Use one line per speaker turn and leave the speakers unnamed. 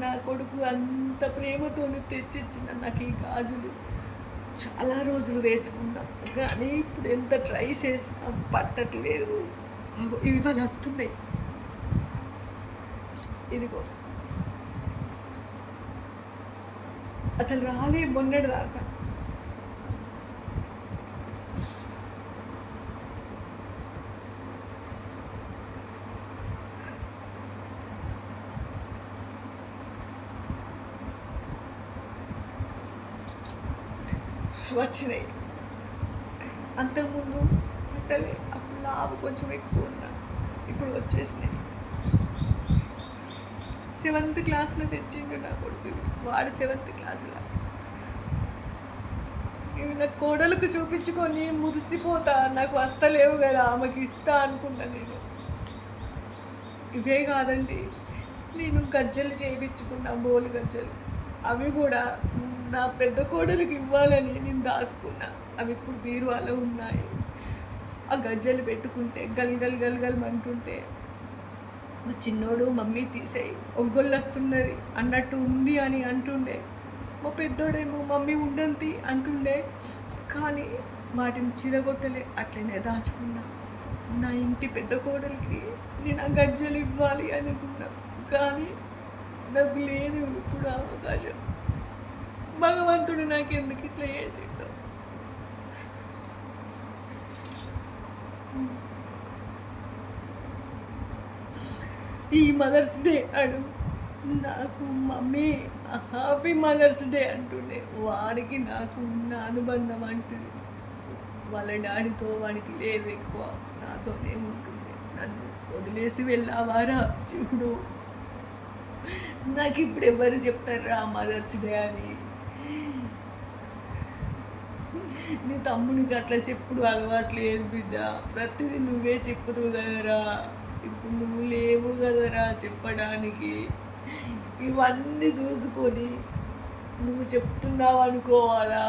నా కొడుకు అంత ప్రేమతోని తెచ్చిచ్చిన నాకు ఈ గాజులు చాలా రోజులు వేసుకున్నా, కానీ ఇప్పుడు ఎంత ట్రై చేసినా పట్టట్లేదు. ఇవాళ వస్తున్నాయి, ఇదిగో అసలు రాలే మొన్నటి దాకా. వచ్చినాయి, అంతకుముందు పట్టలే, అప్పుడు లావు కొంచెం ఎక్కువ ఉన్నా, ఇప్పుడు వచ్చేసినాయి. 7th క్లాస్లో తెచ్చిండు నా కొడుకు, వాడు 7th క్లాస్లో. ఇవి నా కోడలకు చూపించుకొని మురిసిపోతా, నాకు వస్తలేవు కదా ఆమెకి ఇస్తా అనుకున్నా నేను. ఇవే కాదండి, నేను గజ్జలు చేయించుకున్నా, బోలు గజ్జలు. అవి కూడా నా పెద్ద కోడలికి ఇవ్వాలని నేను దాచుకున్నా. అవి ఇప్పుడు బీరువాలో ఉన్నాయి. ఆ గజ్జలు పెట్టుకుంటే గల్గల్ గల్గల్ అంటుంటే మా చిన్నోడు మమ్మీ తీసేయి ఒగ్గొల్లు వస్తున్నది అన్నట్టు ఉంది అని అంటుండే. మా పెద్దోడేమో మమ్మీ ఉండంతి అంటుండే. కానీ వాటిని చిరగొట్టలే, అట్లనే దాచుకున్నా. నా ఇంటి పెద్ద కోడలికి నేను ఆ గజ్జలు ఇవ్వాలి అనుకున్నా, కానీ నాకు లేదు ఇప్పుడు అవకాశం. భగవంతుడు నాకెందుకు ఇట్లా చేసిండో. ఈ మదర్స్ డే అడు నాకు మమ్మీ హ్యాపీ మదర్స్ డే అంటుండే. వాడికి నాకు ఉన్న అనుబంధం అంటుంది వాళ్ళ డాడీతో వాడికి లేదు ఎక్కువ, నాతోనే ఉంటుండే. నన్ను వదిలేసి వెళ్ళావారా శివుడు, నాకు ఇప్పుడు ఎవరు చెప్తారా మదర్స్ డే అని. నీ తమ్మునికి అట్లా చెప్పుడు అలవాట్లేదు బిడ్డ, ప్రతిదీ నువ్వే చెప్పుదు కదరా. ఇప్పుడు నువ్వు లేవు కదరా చెప్పడానికి. ఇవన్నీ చూసుకొని నువ్వు చెప్తున్నావు అనుకోవాలా.